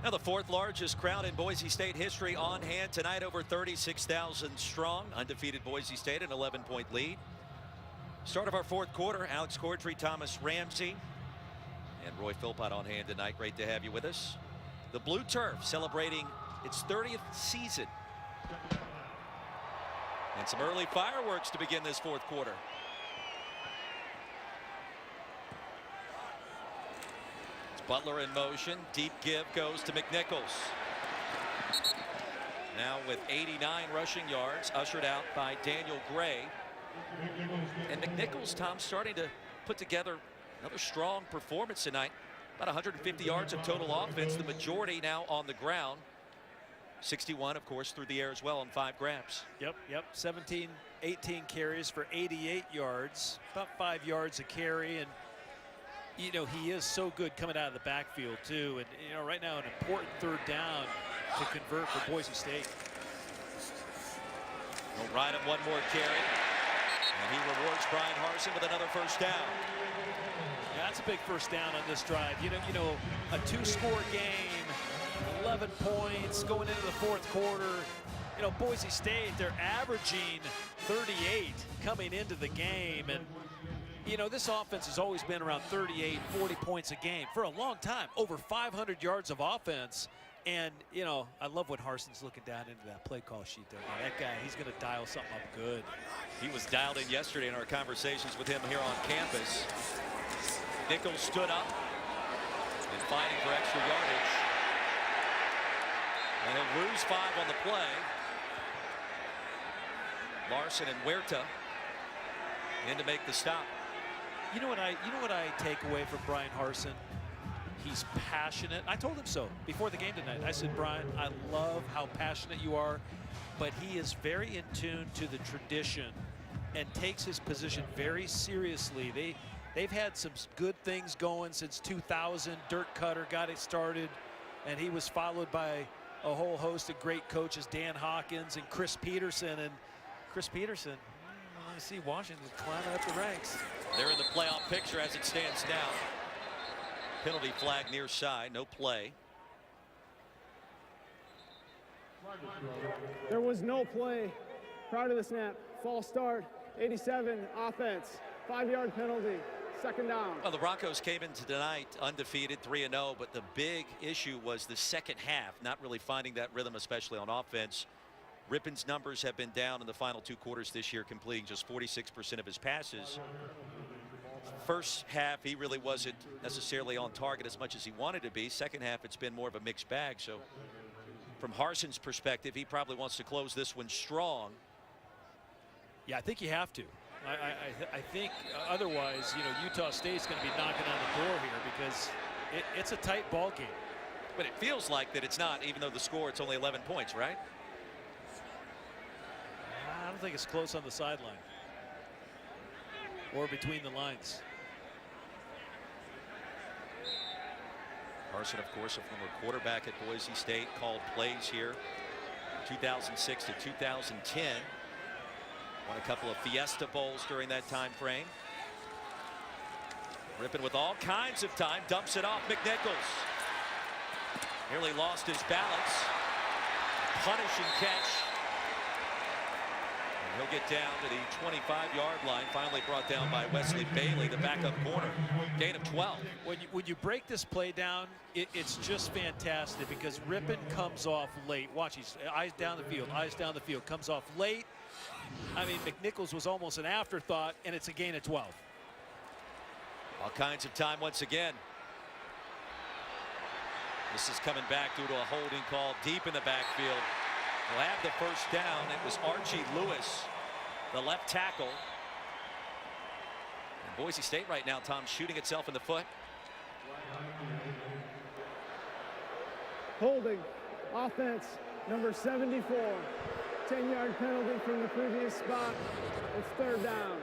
Now the fourth largest crowd in Boise State history on hand tonight, over 36,000 strong. Undefeated Boise State, an 11-point lead. Start of our fourth quarter, Alex Cordry, Thomas Ramsey, and Roy Philpott on hand tonight. Great to have you with us. The Blue Turf celebrating its 30th season. And some early fireworks to begin this fourth quarter. Butler in motion. Deep give goes to McNichols. Now with 89 rushing yards, ushered out by Daniel Gray. And McNichols, Tom, starting to put together another strong performance tonight. About 150 yards of total offense, the majority now on the ground. 61, of course, through the air as well on 5 grabs. Yep. 17, 18 carries for 88 yards, about 5 yards a carry. And you know, he is so good coming out of the backfield too, and you know, right now an important third down to convert for Boise State. He'll ride him one more carry, and he rewards Brian Harsin with another first down. Yeah, that's a big first down on this drive. You know, a 2-score game, 11 points going into the fourth quarter. You know, Boise State, they're averaging 38 coming into the game, and you know, this offense has always been around 38, 40 points a game for a long time, over 500 yards of offense. And, you know, I love when Harsin's looking down into that play call sheet there. Now, that guy, he's going to dial something up good. He was dialed in yesterday in our conversations with him here on campus. Nichols stood up and fighting for extra yardage. And he'll lose 5 on the play. Larson and Huerta in to make the stop. You know what I take away from Brian Harsin? He's passionate. I told him so before the game tonight. I said, Brian, I love how passionate you are, but he is very in tune to the tradition and takes his position very seriously. They've had some good things going since 2000. Dirk Cutter got it started, and he was followed by a whole host of great coaches, Dan Hawkins and Chris Peterson. And Chris Peterson, I see Washington climbing up the ranks. They're in the playoff picture as it stands now. Penalty flag near side, no play. There was no play prior to the snap. False start, 87, offense, 5-yard penalty, second down. Well, the Broncos came into tonight undefeated, 3-0, but the big issue was the second half, not really finding that rhythm, especially on offense. Rippon's numbers have been down in the final 2 quarters this year, completing just 46% of his passes. First half, he really wasn't necessarily on target as much as he wanted to be. Second half, it's been more of a mixed bag. So from Harsin's perspective, he probably wants to close this one strong. Yeah, I think you have to. I think otherwise, you know, Utah State's going to be knocking on the door here because it's a tight ball game. But it feels like that it's not, even though the score, it's only 11 points, right? I don't think it's close on the sideline or between the lines. Harsin, of course, a former quarterback at Boise State, called plays here 2006 to 2010. Won a couple of Fiesta Bowls during that time frame. Rippon with all kinds of time, dumps it off. McNichols nearly lost his balance. Punishing catch. He'll get down to the 25-yard line, finally brought down by Wesley Bailey, the backup corner. Gain of 12. When you break this play down, it's just fantastic because Rippon comes off late. Watch, he's eyes down the field, comes off late. I mean, McNichols was almost an afterthought, and it's a gain of 12. All kinds of time once again. This is coming back due to a holding call deep in the backfield. Will have the first down. It was Archie Lewis, the left tackle. And Boise State right now, Tom, shooting itself in the foot. Holding, offense, number 74. 10-yard penalty from the previous spot. It's third down.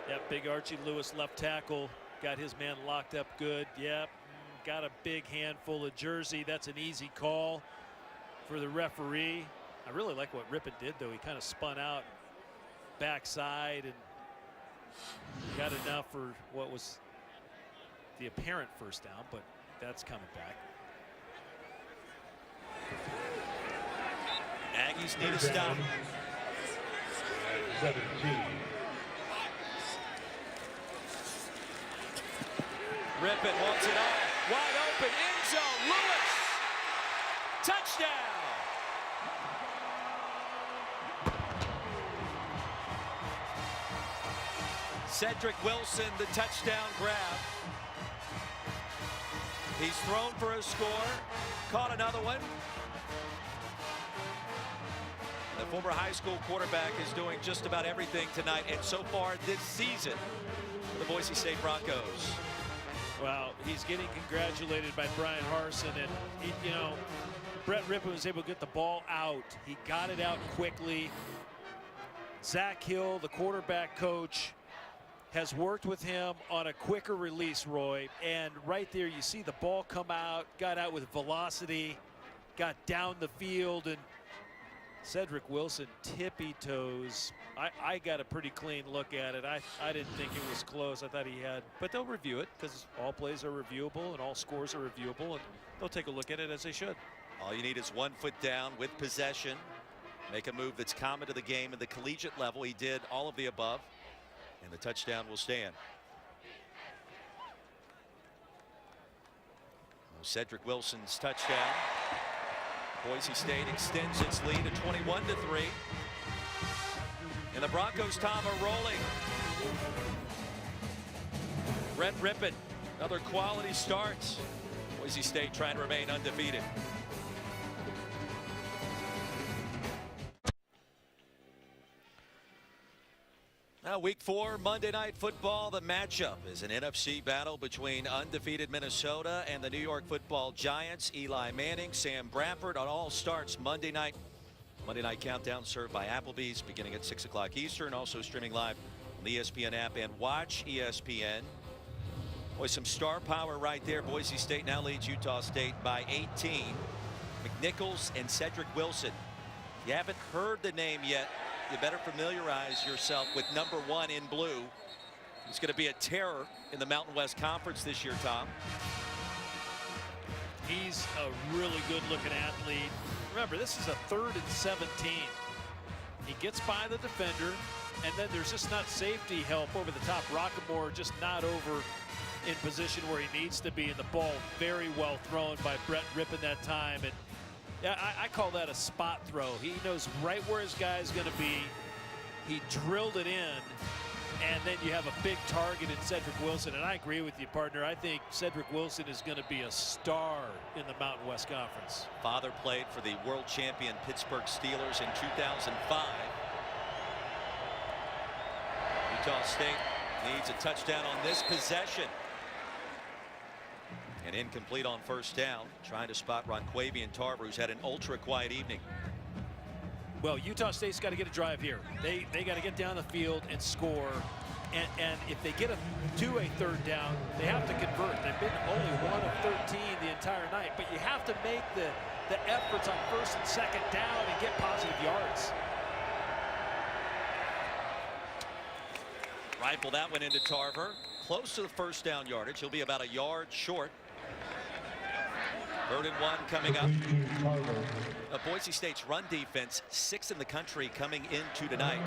Yep, big Archie Lewis, left tackle, got his man locked up good. Yep, got a big handful of jersey. That's an easy call for the referee. I really like what Rippon did, though. He kind of spun out backside and got enough for what was the apparent first down, but that's coming back. Aggies need a stop. 17. Rippon wants it all. Wide open, end zone, Lewis. Touchdown. Cedric Wilson, the touchdown grab. He's thrown for a score, caught another one. The former high school quarterback is doing just about everything tonight, and so far this season for the Boise State Broncos. Well, he's getting congratulated by Brian Harsin, and you know, Brett Rippon was able to get the ball out. He got it out quickly. Zach Hill, the quarterback coach, has worked with him on a quicker release, Roy, and right there you see the ball come out, got out with velocity, got down the field, and Cedric Wilson tippy toes. I got a pretty clean look at it. I didn't think it was close. I thought he had, but they'll review it because all plays are reviewable and all scores are reviewable, and they'll take a look at it as they should. All you need is 1 foot down with possession. Make a move that's common to the game at the collegiate level. He did all of the above, and the touchdown will stand. Cedric Wilson's touchdown. Boise State extends its lead to 21-3. And the Broncos, Tom, are rolling. Brett Rippon, another quality start. Boise State trying to remain undefeated. Now, week 4, Monday Night Football. The matchup is an NFC battle between undefeated Minnesota and the New York Football Giants. Eli Manning, Sam Bradford. It all starts Monday night. Monday Night Countdown served by Applebee's beginning at 6 o'clock Eastern. Also streaming live on the ESPN app and watch ESPN. Boy, some star power right there. Boise State now leads Utah State by 18. McNichols and Cedric Wilson. If you haven't heard the name yet, you better familiarize yourself with number 1 in blue. He's going to be a terror in the Mountain West Conference this year, Tom. He's a really good looking athlete. Remember, this is a 3rd and 17. He gets by the defender, and then there's just not safety help over the top. Rockamore just not over in position where he needs to be, and the ball very well thrown by Brett Rippon that time. And yeah, I call that a spot throw. He knows right where his guy's going to be. He drilled it in, and then you have a big target in Cedric Wilson. And I agree with you, partner. I think Cedric Wilson is going to be a star in the Mountain West Conference. Father played for the world champion Pittsburgh Steelers in 2005. Utah State needs a touchdown on this possession. And incomplete on first down, trying to spot Ronquavian Tarver, who's had an ultra quiet evening. Well, Utah State's got to get a drive here. They got to get down the field and score. And if they get to a 3rd down, they have to convert. They've been only 1 of 13 the entire night, but you have to make the efforts on 1st and 2nd down and get positive yards. Rifle that one into Tarver. Close to the first down yardage. He'll be about a yard short. 3rd and 1 coming up. Boise State's run defense 6th in the country coming into tonight.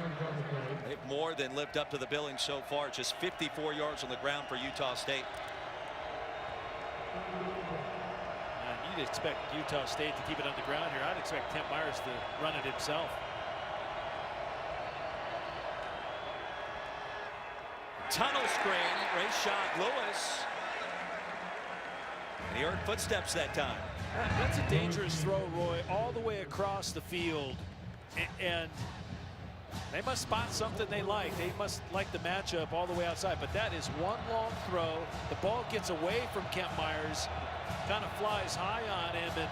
They've more than lived up to the billing so far. Just 54 yards on the ground for Utah State. And you'd expect Utah State to keep it on the ground here. I'd expect Kent Myers to run it himself. Tunnel screen, Rayshad Lewis. And he heard footsteps that time. That's a dangerous throw, Roy, all the way across the field. And they must spot something they like. They must like the matchup all the way outside. But that is one long throw. The ball gets away from Kent Myers, kind of flies high on him. And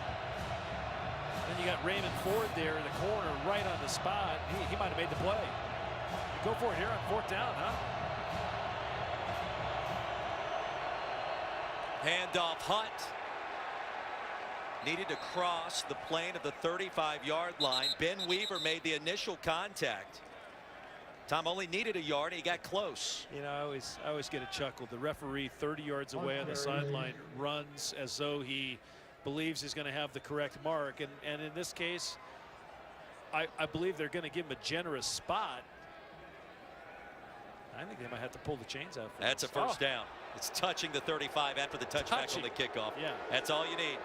then you got Raymond Ford there in the corner right on the spot. He might have made the play. Go for it here on 4th down, huh? Handoff Hunt. Needed to cross the plane of the 35-yard line. Ben Weaver made the initial contact. Tom only needed a yard. He got close. You know, I always get a chuckle. The referee 30 yards away on the sideline runs as though he believes he's going to have the correct mark. And in this case, I believe they're going to give him a generous spot. I think they might have to pull the chains out. That's a first down. It's touching the 35 after the touchback on the kickoff. Yeah. That's all you need.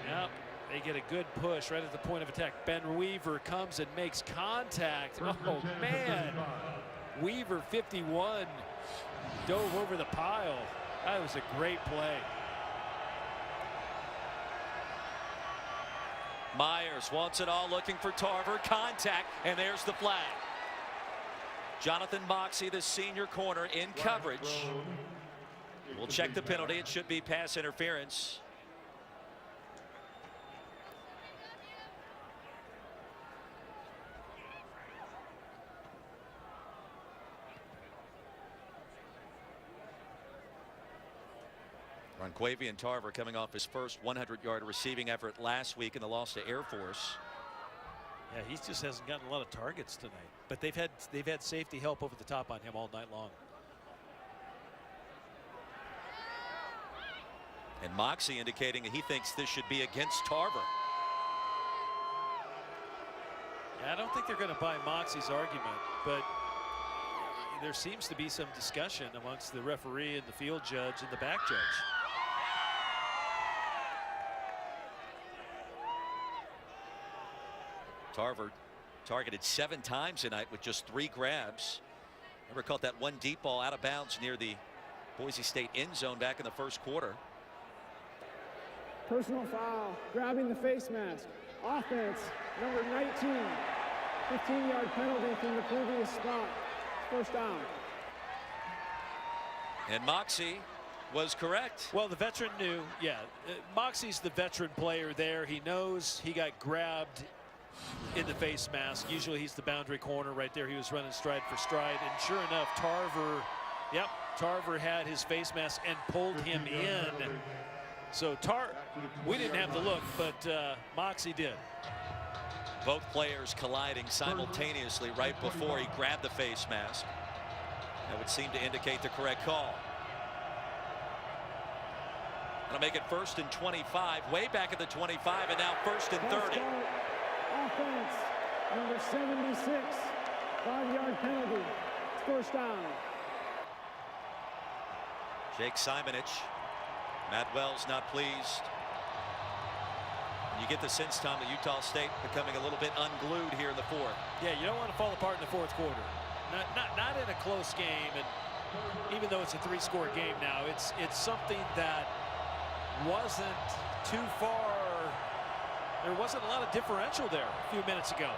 Yep. They get a good push right at the point of attack. Ben Weaver comes and makes contact. Oh, man. Weaver, 51, dove over the pile. That was a great play. Myers wants it all, looking for Tarver. Contact, and there's the flag. Jonathan Moxey, the senior corner, in coverage. We'll check the penalty. It should be pass interference. Ronquavian Tarver coming off his first 100-yard receiving effort last week in the loss to Air Force. Yeah, he just hasn't gotten a lot of targets tonight, but they've had safety help over the top on him all night long. And Moxey indicating that he thinks this should be against Tarver. Yeah, I don't think they're going to buy Moxey's argument, but there seems to be some discussion amongst the referee and the field judge and the back judge. Tarver targeted 7 times tonight with just 3 grabs. Never caught that one deep ball out of bounds near the Boise State end zone back in the first quarter. Personal foul, grabbing the face mask. Offense, number 19. 15-yard penalty from the previous spot. First down. And Moxey was correct. Well, the veteran knew. Yeah, Moxey's the veteran player there. He knows he got grabbed in the face mask. Usually he's the boundary corner right there. He was running stride for stride, and sure enough, Tarver had his face mask and pulled him in. So we didn't have the look, but Moxey did. Both players colliding simultaneously right before he grabbed the face mask. That would seem to indicate the correct call. That'll make it 1st and 25, way back at the 25, and now 1st and 30. Offense, number 76, 5-yard penalty. First down. Jake Simonich. Matt Wells not pleased. You get the sense, Tom, that Utah State becoming a little bit unglued here in the 4th. Yeah, you don't want to fall apart in the 4th quarter. Not in a close game, and even though it's a 3-score game now, it's something that wasn't too far. There wasn't a lot of differential there a few minutes ago.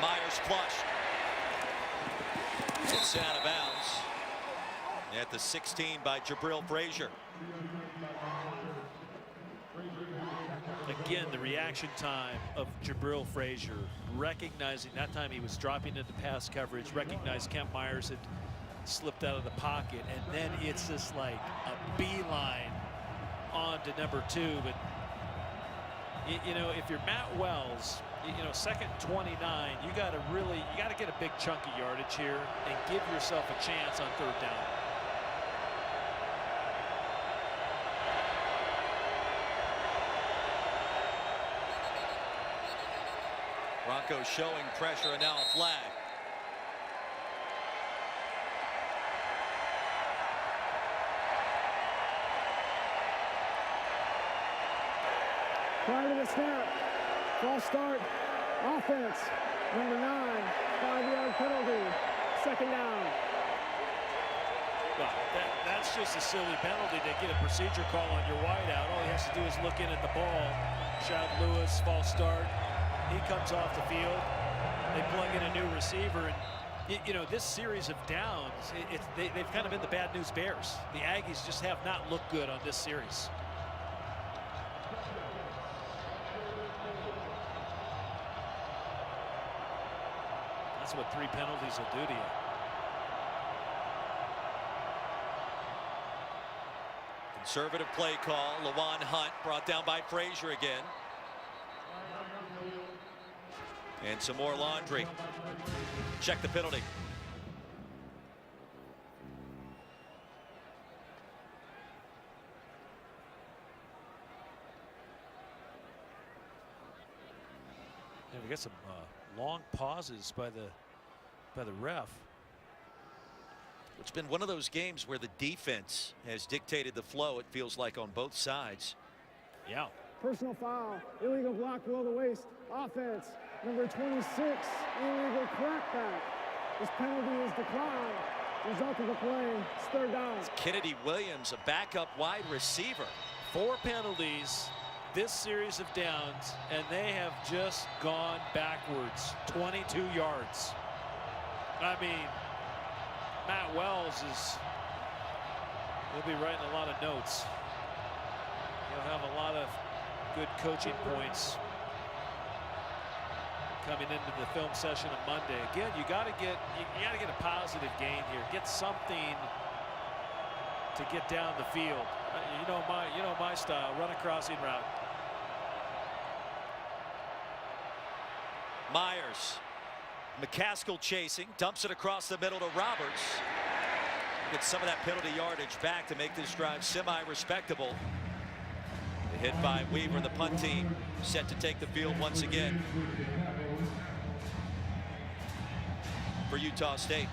Myers flushed. It's out of bounds at the 16 by Jabril Frazier. Again, the reaction time of Jabril Frazier, recognizing that time he was dropping into pass coverage, recognized Kent Myers had slipped out of the pocket, and then it's just like a beeline on to number 2. But you know, if you're Matt Wells, you know, 2nd 29, you got to get a big chunk of yardage here and give yourself a chance on 3rd down. Broncos showing pressure, and now a flag. Prior to the snap, false start, offense, number 9, 5-yard penalty, 2nd down. Well, that's just a silly penalty to get a procedure call on your wideout. All he has to do is look in at the ball. Shad Lewis, false start. He comes off the field. They plug in a new receiver, and you know, this series of downs, they've kind of been the bad news bears. The Aggies just have not looked good on this series. That's what 3 penalties will do to you. Conservative play call. Lawan Hunt brought down by Frazier again. And some more laundry. Check the penalty. We got some long pauses by the ref. It's been one of those games where the defense has dictated the flow, it feels like, on both sides. Yeah. Personal foul, illegal block below the waist. Offense, number 26, illegal crackback. This penalty is declined. Result of the play, it's third down. It's Kennedy Williams, a backup wide receiver. 4 penalties this series of downs, and they have just gone backwards 22 yards. I mean, Matt Wells he'll be writing a lot of notes. He'll have a lot of good coaching points coming into the film session on Monday. Again, you got to get a positive gain here. Get something to get down the field. You know my style. Run a crossing route. Myers, McCaskill chasing, dumps it across the middle to Roberts. Gets some of that penalty yardage back to make this drive semi-respectable. The hit by Weaver, the punt team, set to take the field once again for Utah State.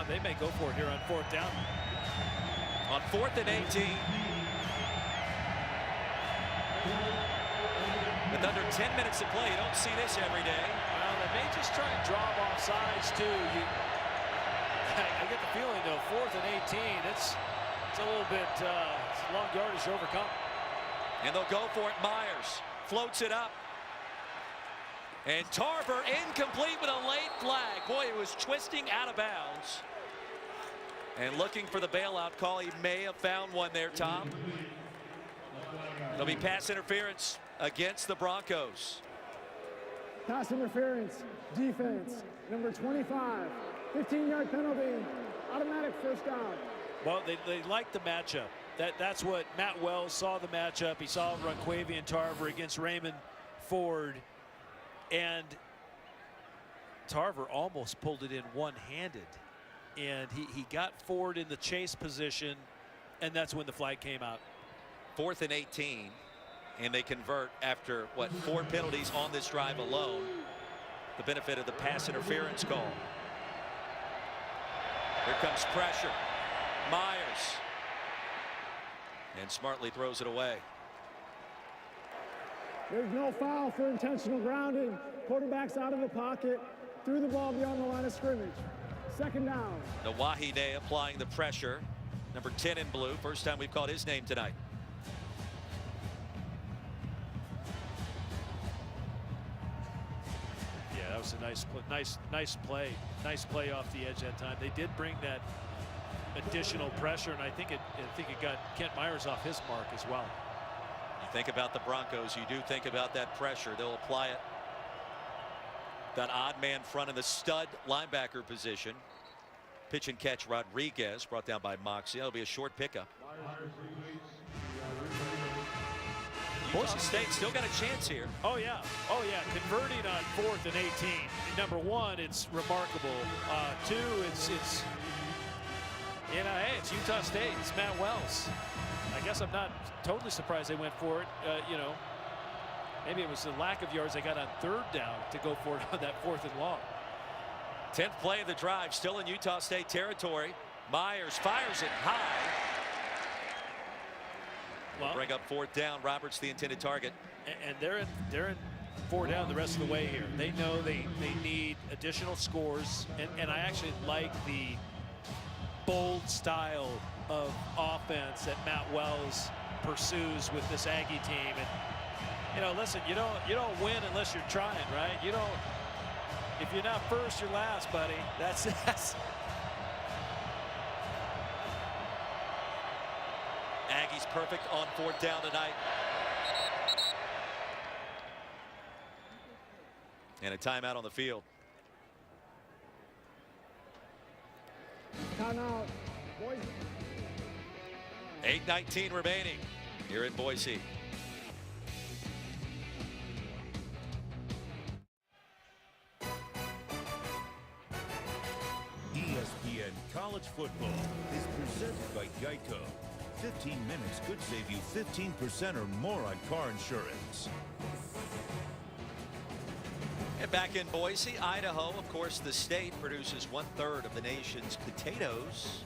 They may go for it here on 4th down. On 4th and 18. With under 10 minutes to play, you don't see this every day. Well, they may just try and draw them off sides too. I get the feeling though, 4th and 18, it's a little bit long yardage to overcome. And they'll go for it. Myers floats it up. And Tarver incomplete with a late flag. Boy, it was twisting out of bounds. And looking for the bailout call. He may have found one there, Tom. It'll be pass interference against the Broncos. Pass interference, defense, number 25, 15-yard penalty, automatic first down. Well, they like the matchup. That's what Matt Wells saw the matchup. He saw Ronquavian Tarver against Raymond Ford. And Tarver almost pulled it in one-handed. And he got Ford in the chase position, and that's when the flag came out. 4th and 18, and they convert after, what, 4 penalties on this drive alone. The benefit of the pass interference call. Here comes pressure. Myers. And smartly throws it away. There's no foul for intentional grounding. Quarterback's out of the pocket, threw the ball beyond the line of scrimmage. 2nd down. Nawahide applying the pressure. Number 10 in blue. First time we've called his name tonight. Yeah, that was a nice play off the edge that time. They did bring that additional pressure, and I think it got Kent Myers off his mark as well. You think about the Broncos, you do think about that pressure. They'll apply it. That odd man front in the stud linebacker position. Pitch and catch Rodriguez, brought down by Moxie. That'll be a short pickup. Boise State still got a chance here. Oh yeah, converting on 4th and 18. Number 1, it's remarkable. 2, it's hey, it's Utah State. It's Matt Wells. I guess I'm not totally surprised they went for it. Maybe it was the lack of yards they got on 3rd down to go for it on that 4th and long. 10th play of the drive, still in Utah State territory. Myers fires it high. Well, bring up 4th down. Roberts the intended target. And they're in 4 down the rest of the way here. They know they need additional scores, and I actually like the bold style of offense that Matt Wells pursues with this Aggie team. And listen, you don't win unless you're trying, right? You don't. If you're not first, you're last, buddy. That's Aggies perfect on 4th down tonight. And a timeout on the field. Timeout. Boise. 8:19 remaining here in Boise. ESPN College Football is presented by Geico. 15 minutes could save you 15% or more on car insurance. And back in Boise, Idaho, of course, the state produces 1/3 of the nation's potatoes.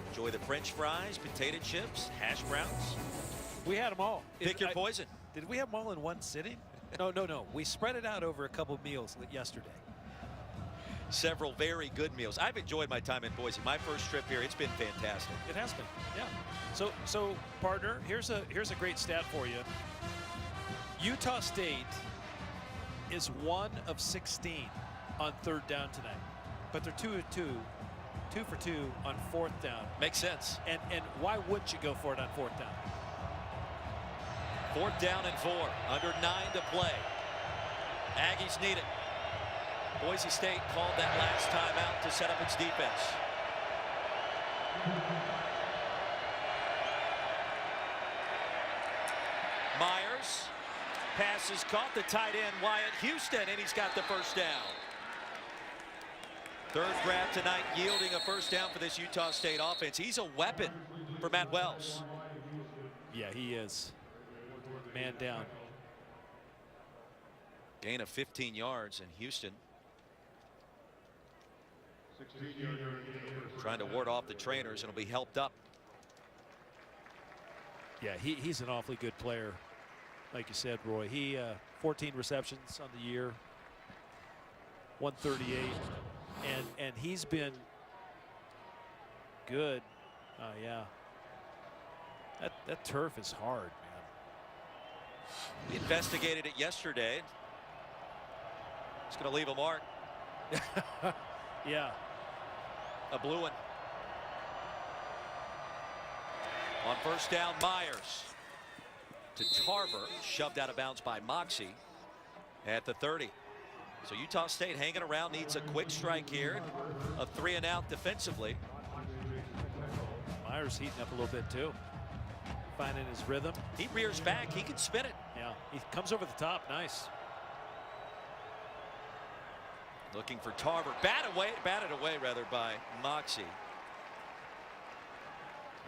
Enjoy the French fries, potato chips, hash browns. We had them all. Pick your poison. Did we have them all in one sitting? No. We spread it out over a couple of meals yesterday. Several very good meals. I've enjoyed my time in Boise. My first trip here, it's been fantastic. It has been, yeah. So partner, here's a great stat for you. Utah State is 1 of 16 on 3rd down tonight, but they're 2 for 2 on 4th down. Makes sense. And why wouldn't you go for it on 4th down? 4th down and 4, under 9 to play. Aggies need it. Boise State called that last timeout to set up its defense. Myers, pass is caught, the tight end Wyatt Houston, and he's got the first down. 3rd grab tonight, yielding a first down for this Utah State offense. He's a weapon for Matt Wells. Yeah, he is. Man down. Gain of 15 yards, and Houston trying to ward off the trainers, and will be helped up. Yeah, he's an awfully good player. Like you said, Roy, he 14 receptions on the year, 138, and he's been good. Yeah, that turf is hard, man. We investigated it yesterday. It's going to leave a mark. Yeah. A blue one. On first down, Myers to Tarver, shoved out of bounds by Moxie at the 30. So Utah State hanging around, needs a quick strike here. A 3 and out defensively. Myers heating up a little bit too, finding his rhythm. He rears back, he can spin it. Yeah, he comes over the top, nice. Looking for Tarver, batted away rather by Moxie.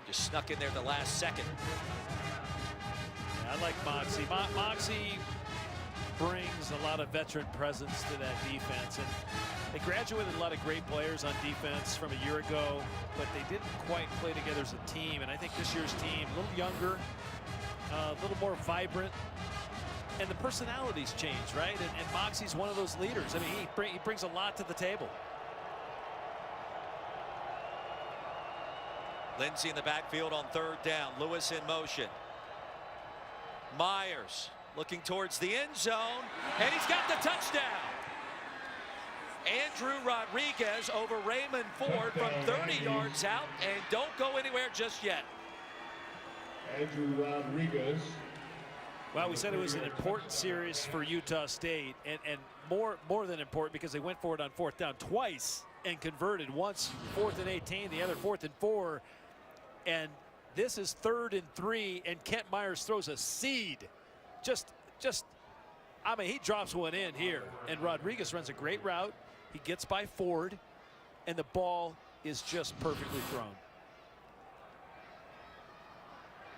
Just snuck in there the last second. Yeah, I like Moxie. Moxie brings a lot of veteran presence to that defense, and they graduated a lot of great players on defense from a year ago, but they didn't quite play together as a team. And I think this year's team, a little younger, a little more vibrant, and the personalities change, right? And Moxie's one of those leaders. I mean, he brings a lot to the table. Lindsey in the backfield on 3rd down. Lewis in motion. Myers looking towards the end zone, and he's got the touchdown. Andrew Rodriguez over Raymond Ford from 30 yards out, and don't go anywhere just yet. Andrew Rodriguez. Well, we said it was an important series for Utah State, and more than important because they went for it on 4th down twice and converted. Once 4th and 18, the other 4th and 4. And this is 3rd and 3, and Kent Myers throws a seed. I mean, he drops one in here, and Rodriguez runs a great route. He gets by Ford, and the ball is just perfectly thrown.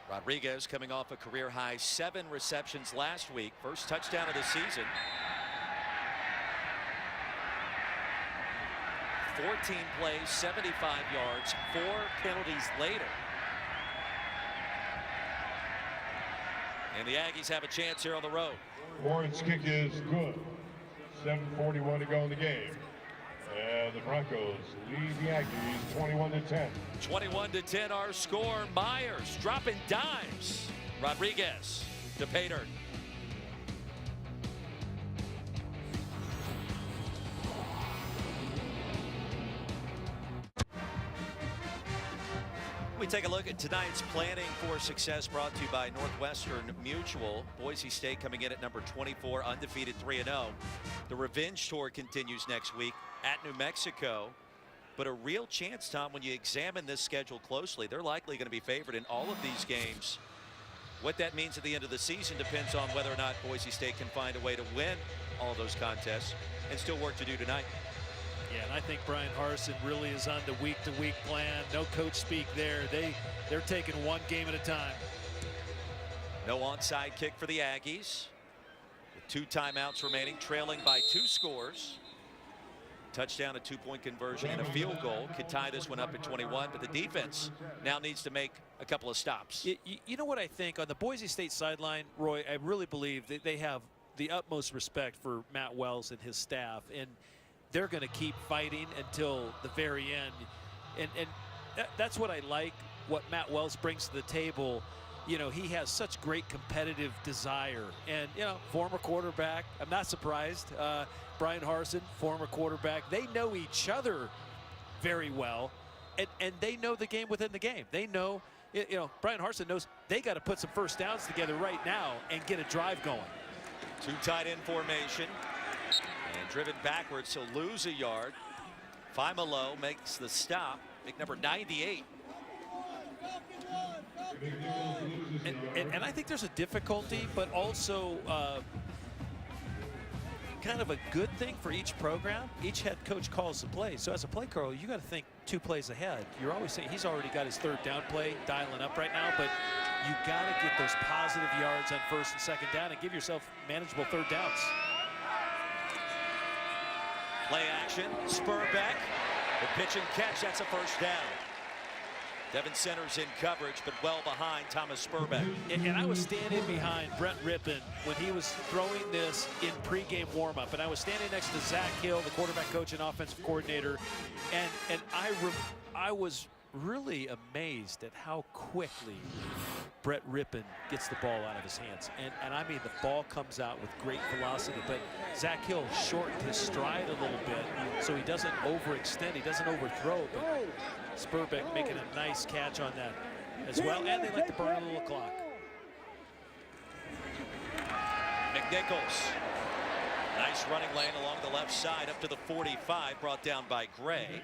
Rodriguez coming off a career high 7 receptions last week. First touchdown of the season. 14 plays, 75 yards, 4 penalties later. And the Aggies have a chance here on the road. Ford's kick is good. 7:41 to go in the game. And the Broncos lead the Aggies 21-10. 21-10 our score. Myers dropping dimes. Rodriguez to pay dirt. We take a look at tonight's planning for success, brought to you by Northwestern Mutual. Boise State coming in at number 24, undefeated 3-0. The revenge tour continues next week at New Mexico. But a real chance, Tom, when you examine this schedule closely, they're likely going to be favored in all of these games. What that means at the end of the season depends on whether or not Boise State can find a way to win all those contests, and still work to do tonight. Yeah, and I think Brian Harsin really is on the week-to-week plan. No coach speak there. They're taking one game at a time. No onside kick for the Aggies. With 2 timeouts remaining, trailing by 2 scores. Touchdown, a 2-point conversion, and a field goal could tie this one up at 21, but the defense now needs to make a couple of stops. You know what I think? On the Boise State sideline, Roy, I really believe that they have the utmost respect for Matt Wells and his staff, and they're going to keep fighting until the very end. And that's what I like, what Matt Wells brings to the table. You know, he has such great competitive desire. And, you know, former quarterback, I'm not surprised. Brian Harsin, former quarterback. They know each other very well, and they know the game within the game. They know, you know, Brian Harsin knows they got to put some first downs together right now and get a drive going. 2 tight end formation. And driven backwards, he'll lose a yard. Faimalo makes the stop. Big number 98. And I think there's a difficulty, but also kind of a good thing for each program. Each head coach calls the play. So as a play caller, you got to think 2 plays ahead. You're always saying he's already got his 3rd down play dialing up right now, but you got to get those positive yards on 1st and 2nd down and give yourself manageable 3rd downs. Play action, Spurbeck. The pitch and catch, that's a 1st down. Devin Centers in coverage, but well behind Thomas Spurbeck. And I was standing behind Brett Rippon when he was throwing this in pregame warmup, and I was standing next to Zach Hill, the quarterback coach and offensive coordinator, and I was really amazed at how quickly Brett Rippon gets the ball out of his hands. And I mean, the ball comes out with great velocity, but Zach Hill shortened his stride a little bit so he doesn't overextend, he doesn't overthrow. But Spurbeck making a nice catch on that as well, and they like to burn a little clock. McNichols. Nice running lane along the left side up to the 45, brought down by Gray.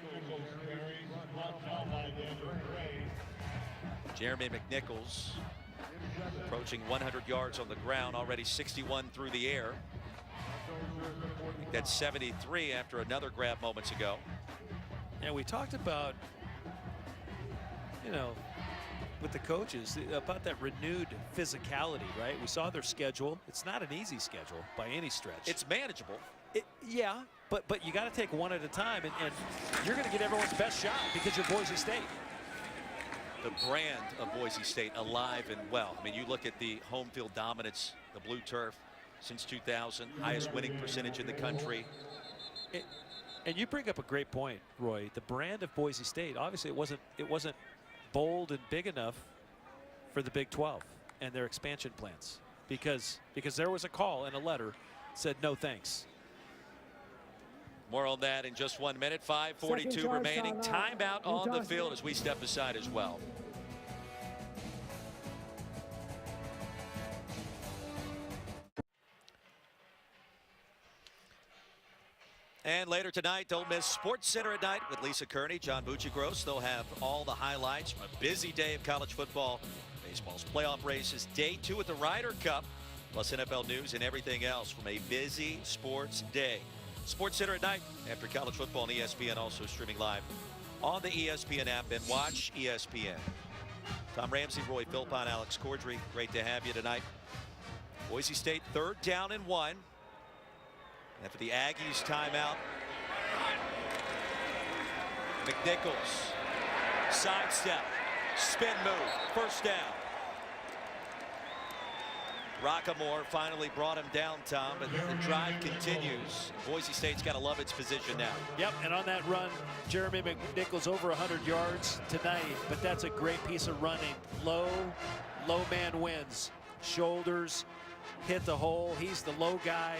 Jeremy McNichols approaching 100 yards on the ground, already 61 through the air. I think that's 73 after another grab moments ago. And we talked about, you know, with the coaches about that renewed physicality, right? We saw their schedule. It's not an easy schedule by any stretch. It's manageable. Yeah, but you got to take one at a time, and you're going to get everyone's best shot because you're Boise State. The brand of Boise State alive and well. I mean, you look at the home field dominance, the blue turf since 2000, highest winning percentage in the country. And you bring up a great point, Roy. The brand of Boise State, obviously it wasn't bold and big enough for the Big 12 and their expansion plans because there was a call and a letter that said no thanks. More on that in just 1 minute. 5:42 remaining. Timeout on the field as we step aside as well. And later tonight, don't miss Sports Center at night with Lisa Kearney, John Buccigross. They'll have all the highlights from a busy day of college football, baseball's playoff races, day 2 at the Ryder Cup, plus NFL news and everything else from a busy sports day. Sports Center at night after college football on ESPN, also streaming live on the ESPN app, and watch ESPN. Tom Ramsey, Roy Philpott, Alex Cordry, great to have you tonight. Boise State 3rd down and 1. And for the Aggies, timeout. McNichols, sidestep, spin move, 1st down. Rockamore finally brought him down, Tom, but the drive continues. Boise State's got to love its position now. Yep, and on that run, Jeremy McNichols over 100 yards tonight, but that's a great piece of running. Low man wins. Shoulders, hit the hole. He's the low guy.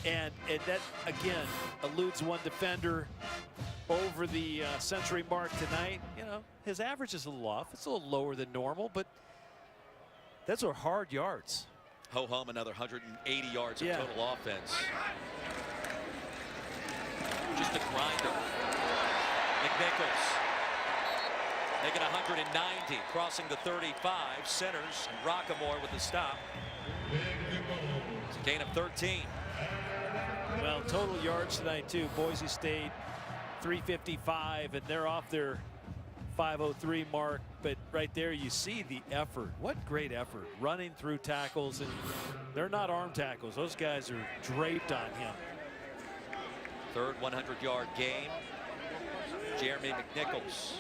And that, again, eludes one defender over the century mark tonight. You know, his average is a little off. It's a little lower than normal, but those are hard yards. Ho-hum, another 180 yards of total offense. Just a grinder. McNichols making 190, crossing the 35. Centers and Rockamore with the stop. It's a gain of 13. Well, total yards tonight, too. Boise State, 355, and they're off their 503 mark, but right there, you see the effort. What great effort. Running through tackles, and they're not arm tackles. Those guys are draped on him. Third 100-yard game. Jeremy McNichols,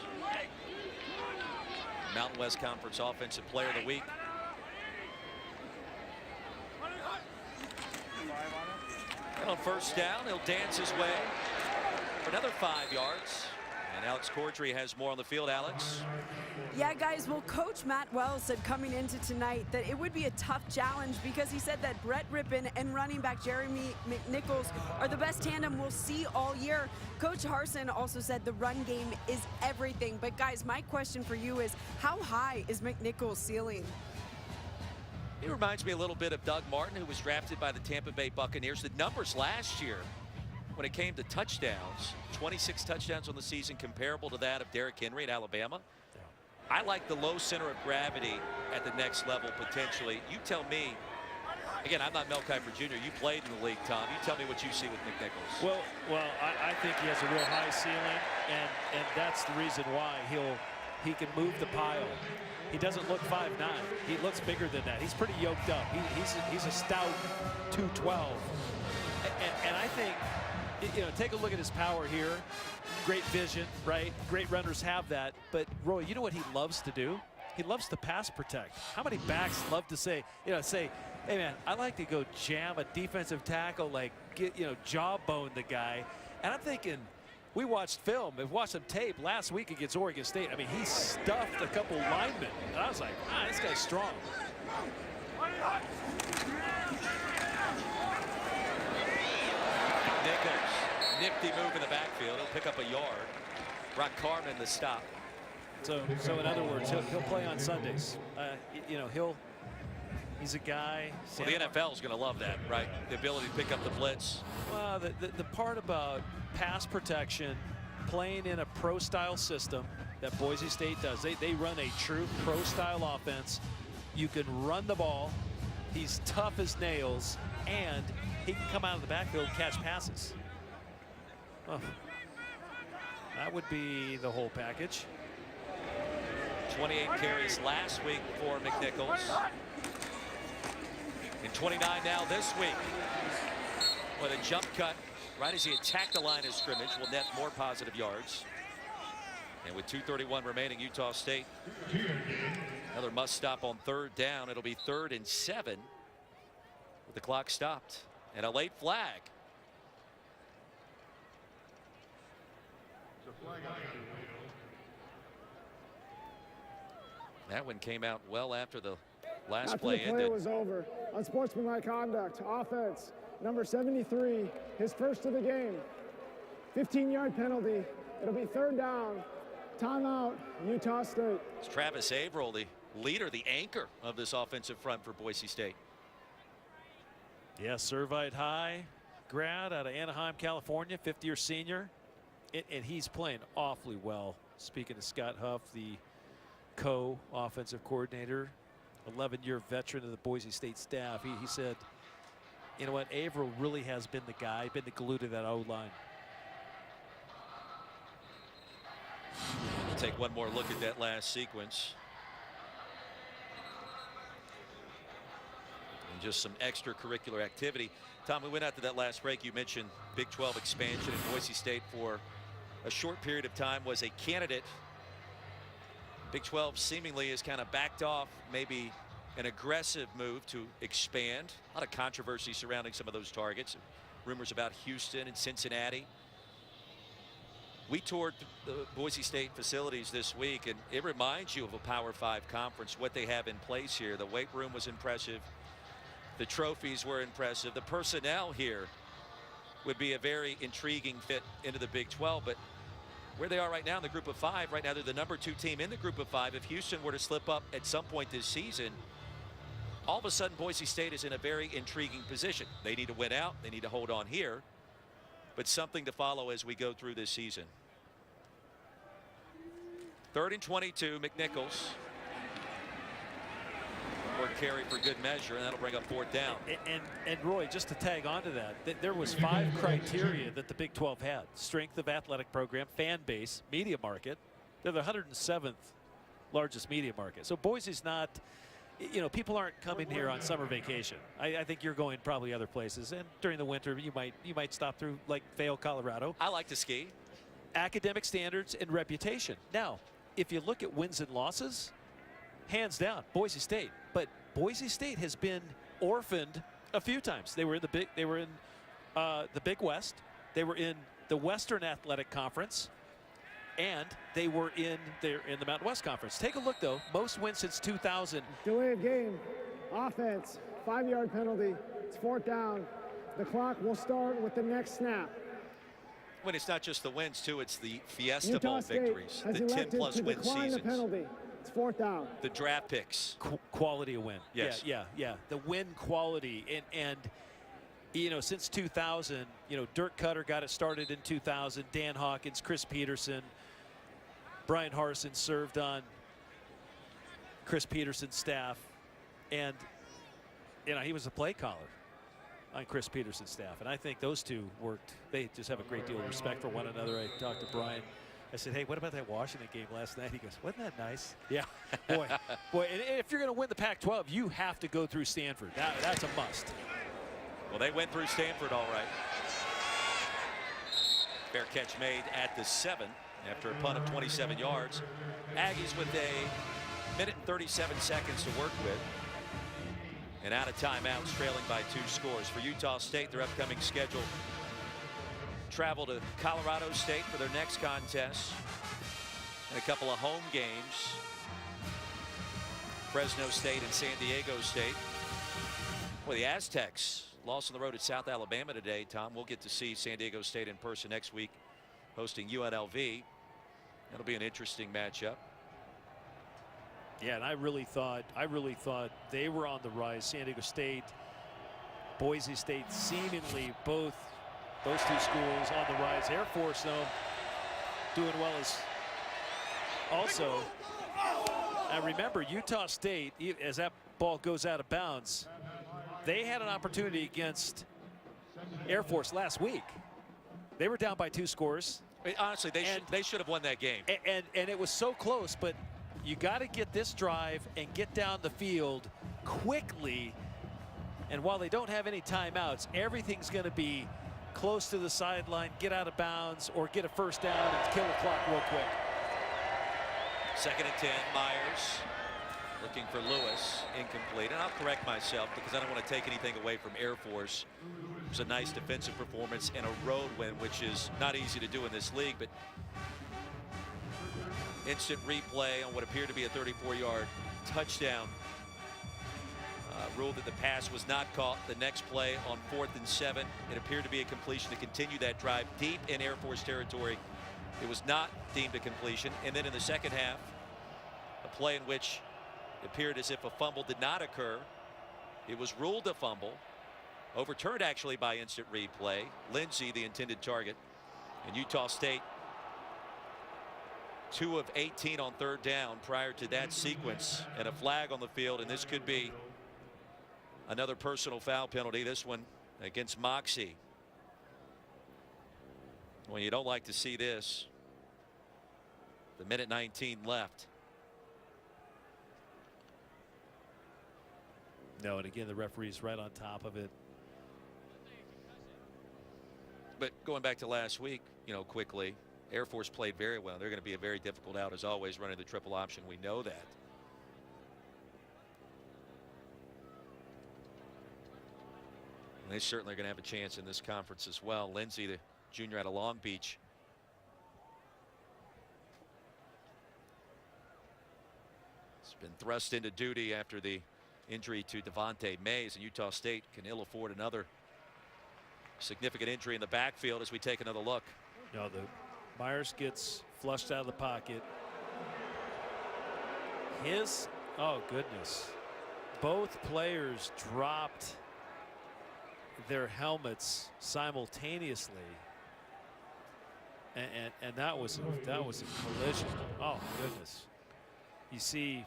Mountain West Conference Offensive Player of the Week. And on first down, he'll dance his way for another 5 yards. And Alex Cordry has more on the field. Alex? Yeah, guys, well, Coach Matt Wells said coming into tonight that it would be a tough challenge because he said that Brett Rippon and running back Jeremy McNichols are the best tandem we'll see all year. Coach Harsin also said the run game is everything. But, guys, my question for you is, how high is McNichols' ceiling? He reminds me a little bit of Doug Martin, who was drafted by the Tampa Bay Buccaneers. The numbers last year, when it came to touchdowns, 26 touchdowns on the season, comparable to that of Derrick Henry at Alabama. I like the low center of gravity at the next level potentially. You tell me. Again, I'm not Mel Kiper Jr. You played in the league, Tom. You tell me what you see with McNichols. Well, I think he has a real high ceiling, and that's the reason why he can move the pile. He doesn't look 5'9". He looks bigger than that. He's pretty yoked up. He's a stout 212. And I think, you know, take a look at his power here. Great vision, right? Great runners have that. But Roy, you know what he loves to do? He loves to pass protect. How many backs love to say, hey man, I like to go jam a defensive tackle, like jawbone the guy. And I'm thinking, we watched film, we watched some tape last week against Oregon State. I mean, he stuffed a couple linemen. And I was like, this guy's strong. Nichols, nifty move in the backfield. He'll pick up a yard. Brock Carman the stop. So in other words, he'll play on Sundays. He's a guy. Well, the NFL is going to love that, right? The ability to pick up the blitz. Well, the part about pass protection, playing in a pro-style system that Boise State does. They run a true pro-style offense. You can run the ball. He's tough as nails, and he can come out of the backfield and catch passes. Oh, that would be the whole package. 28 carries last week for McNichols. And 29 now this week. With a jump cut right as he attacked the line of scrimmage, will net more positive yards. And with 2:31 remaining, Utah State, another must stop on third down. It'll be 3rd and 7 with the clock stopped and a late flag. That one came out well after the last play ended. After the play was over, unsportsmanlike conduct, offense, number 73, his first of the game. 15-yard penalty. It'll be 3rd down. Timeout, Utah State. It's Travis Averill, the leader, the anchor of this offensive front for Boise State. Yeah, Servite High grad out of Anaheim, California, 5th-year senior. And he's playing awfully well. Speaking of Scott Huff, the co-offensive coordinator, 11-year veteran of the Boise State staff, he said, you know what, Averill really has been the guy, been the glue to that O-line. We'll take one more look at that last sequence. And just some extracurricular activity. Tom, we went out to that last break. You mentioned Big 12 expansion, and Boise State for a short period of time was a candidate. Big 12 seemingly has kind of backed off maybe an aggressive move to expand. A lot of controversy surrounding some of those targets. Rumors about Houston and Cincinnati. We toured the Boise State facilities this week, and it reminds you of a Power 5 conference, what they have in place here. The weight room was impressive. The trophies were impressive. The personnel here would be a very intriguing fit into the Big 12, but where they are right now in the group of 5, right now they're the number 2 team in the group of 5. If Houston were to slip up at some point this season, all of a sudden Boise State is in a very intriguing position. They need to win out. They need to hold on here, but something to follow as we go through this season. 3rd and 22, McNichols. Or carry for good measure, and that'll bring up 4th down. And Roy, just to tag on to that, there was 5 criteria that the Big 12 had: strength of athletic program, fan base, media market. They're the 107th largest media market. So Boise's not, you know, people aren't coming here on summer vacation. I think you're going probably other places, and during the winter you might stop through like Vail, Colorado. I like to ski. Academic standards and reputation. Now, if you look at wins and losses, hands down, Boise State. But Boise State has been orphaned a few times. They were in the Big West. They were in the Western Athletic Conference, and they were in the Mountain West Conference. Take a look, though. Most wins since 2000. Delay of game. Offense. 5-yard penalty. It's 4th down. The clock will start with the next snap. When it's not just the wins, too, it's the Fiesta Utah Bowl State victories, has the elected 10-plus to win decline the seasons, penalty. It's 4th down. the draft picks. Quality of win. Yes. Yeah. The win quality. And you know, since 2000, you know, Dirk Cutter got it started in 2000. Dan Hawkins, Chris Peterson, Brian Harsin served on Chris Peterson's staff. And, you know, he was a play caller on Chris Peterson's staff. And I think those two worked. They just have a great deal of respect for one another. I talked to Brian. I said, hey, what about that Washington game last night? He goes, wasn't that nice? Yeah, boy. And if you're going to win the Pac-12, you have to go through Stanford. That's a must. Well, they went through Stanford all right. Fair catch made at the 7 after a punt of 27 yards. Aggies with a minute and 37 seconds to work with. And out of timeouts, trailing by 2 scores. For Utah State, their upcoming schedule: travel to Colorado State for their next contest, and a couple of home games: Fresno State and San Diego State. Well, the Aztecs lost on the road at South Alabama today, Tom. We'll get to see San Diego State in person next week, hosting UNLV. That'll be an interesting matchup. Yeah, and I really thought they were on the rise. San Diego State, Boise State, seemingly both those two schools on the rise. Air Force, though, doing well as also. And remember, Utah State, as that ball goes out of bounds, they had an opportunity against Air Force last week. They were down by 2 scores. Honestly, they should have won that game. And it was so close, but you got to get this drive and get down the field quickly. And while they don't have any timeouts, everything's going to be close to the sideline, get out of bounds, or get a first down and kill the clock real quick. 2nd and 10, Myers looking for Lewis, incomplete. And I'll correct myself because I don't want to take anything away from Air Force. It was a nice defensive performance and a road win, which is not easy to do in this league, but instant replay on what appeared to be a 34-yard touchdown. Ruled that the pass was not caught. The next play on 4th and 7, it appeared to be a completion to continue that drive deep in Air Force territory. It was not deemed a completion. And then in the second half, a play in which it appeared as if a fumble did not occur. It was ruled a fumble, overturned actually by instant replay. Lindsey, the intended target, and Utah State 2 of 18 on 3rd down prior to that sequence, and a flag on the field, and this could be another personal foul penalty, this one against Moxie. Well, you don't like to see this. The minute 19 left. No, and again, the referee's right on top of it. But going back to last week, you know, quickly, Air Force played very well. They're going to be a very difficult out as always, running the triple option. We know that. And they certainly are going to have a chance in this conference as well. Lindsey, the junior out of Long Beach. He's been thrust into duty after the injury to Devontae Mays, and Utah State can ill afford another significant injury in the backfield as we take another look. No, the Myers gets flushed out of the pocket. Oh goodness, both players dropped their helmets simultaneously, and that was a collision. Oh goodness. You see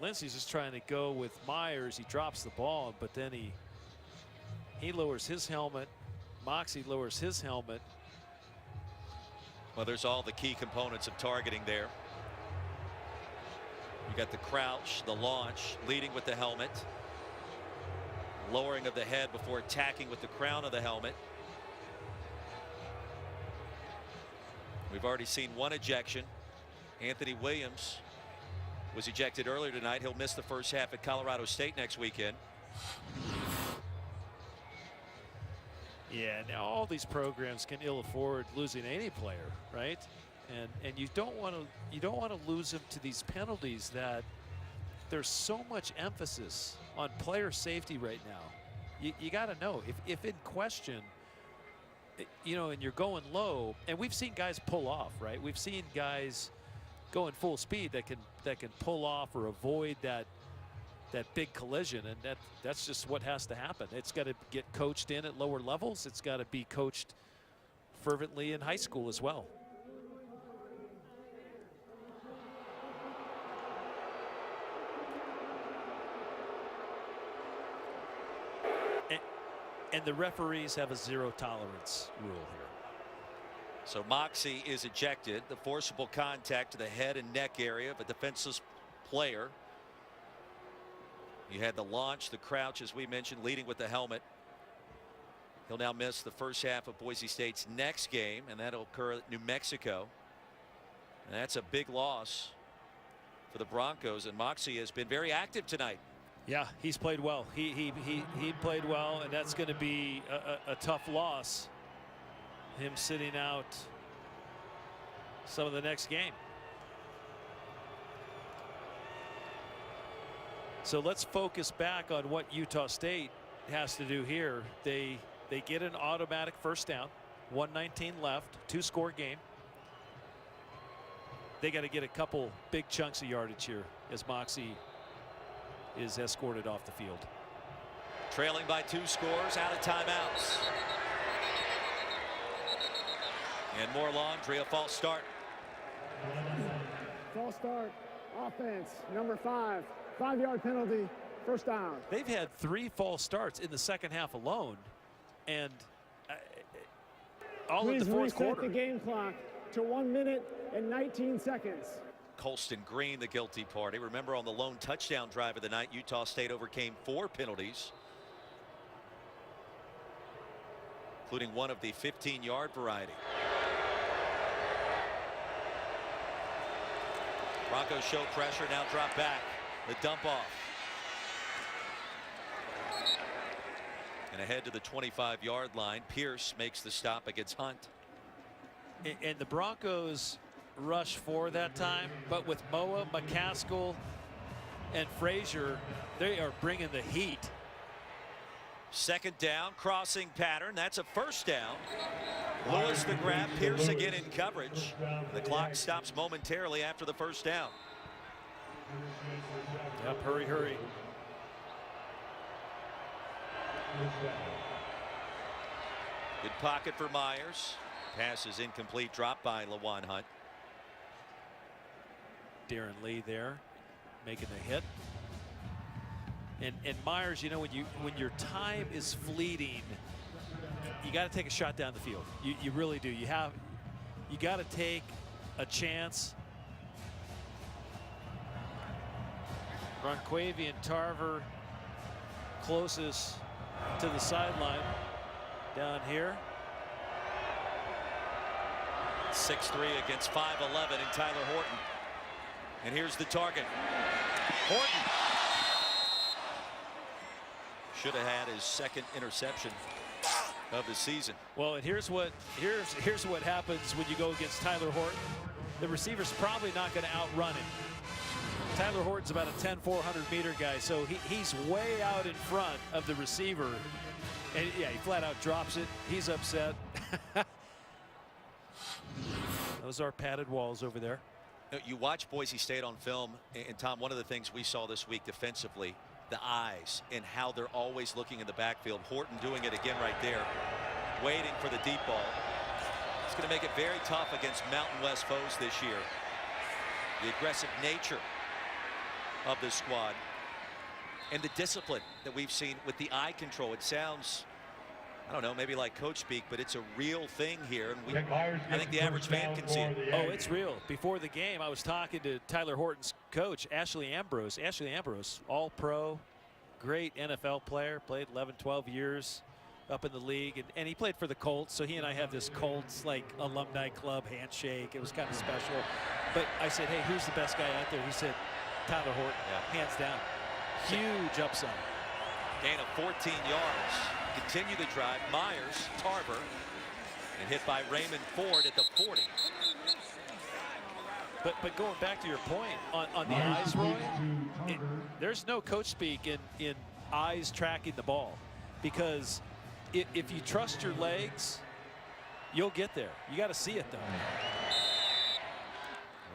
Lindsey's just trying to go with Myers. He drops the ball, but then he lowers his helmet. Moxie lowers his helmet. Well, there's all the key components of targeting there. You got the crouch, the launch, leading with the helmet, lowering of the head before attacking with the crown of the helmet. We've already seen one ejection. Anthony Williams was ejected earlier tonight. He'll miss the first half at Colorado State next weekend. Yeah, now all these programs can ill afford losing any player, right? And you don't want to lose them to these penalties that there's so much emphasis on player safety right now. You got to know if in question, you know, and you're going low, and we've seen guys pull off, right? We've seen guys going full speed that can pull off or avoid that big collision, and that's just what has to happen. It's got to get coached in at lower levels. It's got to be coached fervently in high school as well. And the referees have a zero tolerance rule here. So Moxie is ejected. The forcible contact to the head and neck area of a defenseless player. You had the launch, the crouch, as we mentioned, leading with the helmet. He'll now miss the first half of Boise State's next game, and that'll occur at New Mexico. And that's a big loss for the Broncos, and Moxie has been very active tonight. Yeah, he's played well. He played well, and that's going to be a tough loss. Him sitting out some of the next game. So let's focus back on what Utah State has to do here. They get an automatic first down, 1:19 left, 2-score game. They got to get a couple big chunks of yardage here as Moxie is escorted off the field. Trailing by 2 scores, out of timeouts. And more laundry, a false start. False start, offense, number 5, 5-yard penalty, first down. They've had 3 false starts in the second half alone, and all in the fourth quarter. Please reset the game clock to 1 minute and 19 seconds. Colston Green, the guilty party. Remember, on the lone touchdown drive of the night, Utah State overcame 4 penalties, including one of the 15-yard variety. Broncos show pressure, now drop back. The dump off. And ahead to the 25-yard line. Pierce makes the stop against Hunt. And the Broncos rush for that time, but with Moa, McCaskill, and Frazier, they are bringing the heat. Second down, crossing pattern. That's a first down. Lewis the grab, Pierce again in coverage. The clock stops momentarily after the first down. Yep, hurry, hurry. Good pocket for Myers. Pass is incomplete, dropped by Lawan Hunt. Darren Lee there making the hit. And Myers, you know, when your time is fleeting, you got to take a shot down the field. You really do. You got to take a chance. Ronquavian Tarver closest to the sideline down here. 6'3" against 5'11" and Tyler Horton. And here's the target. Horton should have had his second interception of the season. Well, and here's what happens when you go against Tyler Horton. The receiver's probably not going to outrun him. Tyler Horton's about a 10, 400-meter guy, so he's way out in front of the receiver. And yeah, he flat out drops it. He's upset. Those are padded walls over there. You watch Boise State on film, and Tom, one of the things we saw this week defensively, the eyes and how they're always looking in the backfield. Horton doing it again right there, waiting for the deep ball. It's going to make it very tough against Mountain West foes this year. The aggressive nature of this squad and the discipline that we've seen with the eye control. It sounds I don't know, maybe like coach speak, but it's a real thing here. And Ken Myers I think the average fan can see it. Oh, it's real. Before the game, I was talking to Tyler Horton's coach, Ashley Ambrose. Ashley Ambrose, all-pro, great NFL player, played 11, 12 years up in the league, and he played for the Colts, so he and I have this Colts like alumni club handshake. It was kind of special. But I said, hey, who's the best guy out there? He said, Tyler Horton, hands down. Huge upside. Gain of 14 yards. Continue the drive. Myers, Tarver, and hit by Raymond Ford at the 40. But going back to your point on the eyes, Roy, there's no coach speak in eyes tracking the ball, because if you trust your legs, you'll get there. You got to see it, though.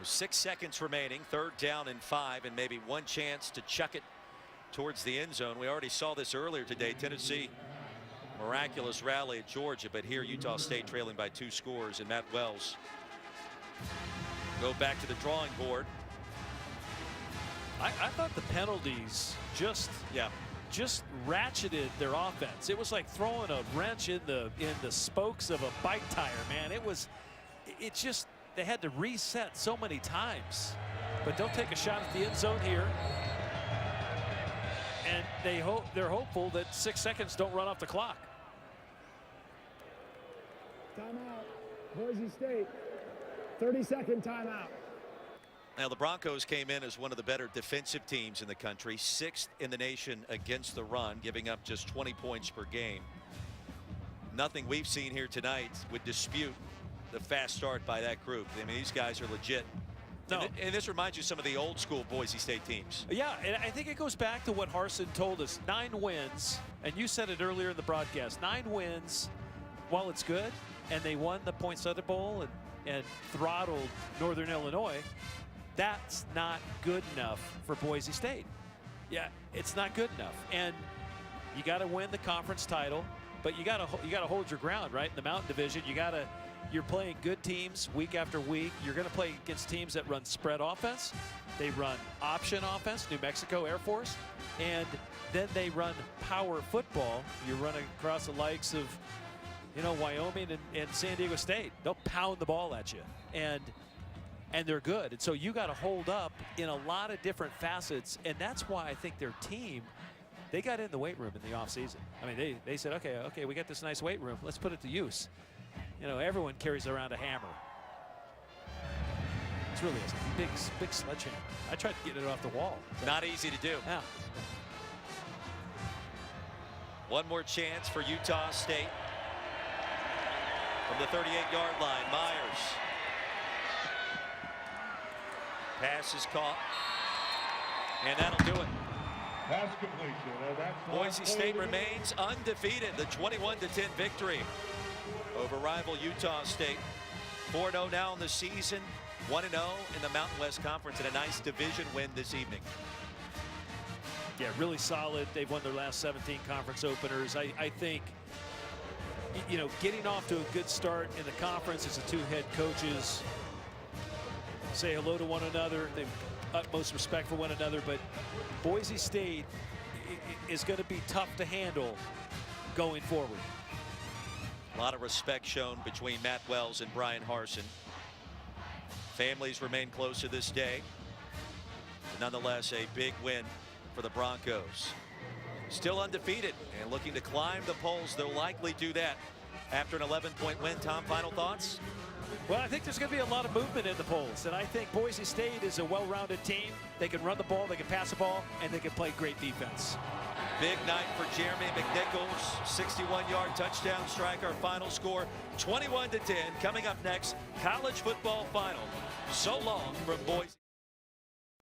6 seconds remaining, 3rd down and 5, and maybe one chance to chuck it towards the end zone. We already saw this earlier today. Tennessee, miraculous rally at Georgia, but here Utah State trailing by 2 scores, and Matt Wells go back to the drawing board. I thought the penalties just ratcheted their offense. It was like throwing a wrench in the spokes of a bike tire, man. It just they had to reset so many times. But don't take a shot at the end zone here. And they're hopeful that 6 seconds don't run off the clock. Timeout. Boise State. 30-second timeout. Now the Broncos came in as one of the better defensive teams in the country, 6th in the nation against the run, giving up just 20 points per game. Nothing we've seen here tonight would dispute the fast start by that group. I mean, these guys are legit. No. And this reminds you of some of the old school Boise State teams. Yeah, and I think it goes back to what Harsin told us. 9 wins, and you said it earlier in the broadcast. 9 wins, while it's good, and they won the Poinsettia Bowl and throttled Northern Illinois. That's not good enough for Boise State. Yeah, it's not good enough. And you got to win the conference title, but you got to hold your ground, right? In the Mountain Division, you're playing good teams week after week. You're going to play against teams that run spread offense. They run option offense, New Mexico Air Force, and then they run power football. You're running across the likes of, Wyoming and San Diego State. They'll pound the ball at you, and they're good. And so you got to hold up in a lot of different facets, and that's why I think their team, they got in the weight room in the offseason. I mean, they said, okay, we got this nice weight room. Let's put it to use. Everyone carries around a hammer. It's really a big sledgehammer. I tried to get it off the wall. Not easy to do. Yeah. One more chance for Utah State. From the 38-yard line, Myers. Pass is caught. And that'll do it. Pass completion. Boise State remains undefeated. The 21-10 victory over rival Utah State. 4-0 now in the season, 1-0 in the Mountain West Conference, and a nice division win this evening. Yeah, really solid. They've won their last 17 conference openers. I think, getting off to a good start in the conference as the 2 head coaches say hello to one another. They've utmost respect for one another, but Boise State is going to be tough to handle going forward. A lot of respect shown between Matt Wells and Brian Harsin. Families remain close to this day. But nonetheless, a big win for the Broncos. Still undefeated and looking to climb the polls. They'll likely do that after an 11-point win. Tom, final thoughts? Well, I think there's going to be a lot of movement in the polls, and I think Boise State is a well-rounded team. They can run the ball, they can pass the ball, and they can play great defense. Big night for Jeremy McNichols, 61-yard touchdown strike. Our final score, 21-10. Coming up next, college football final. So long from Boise.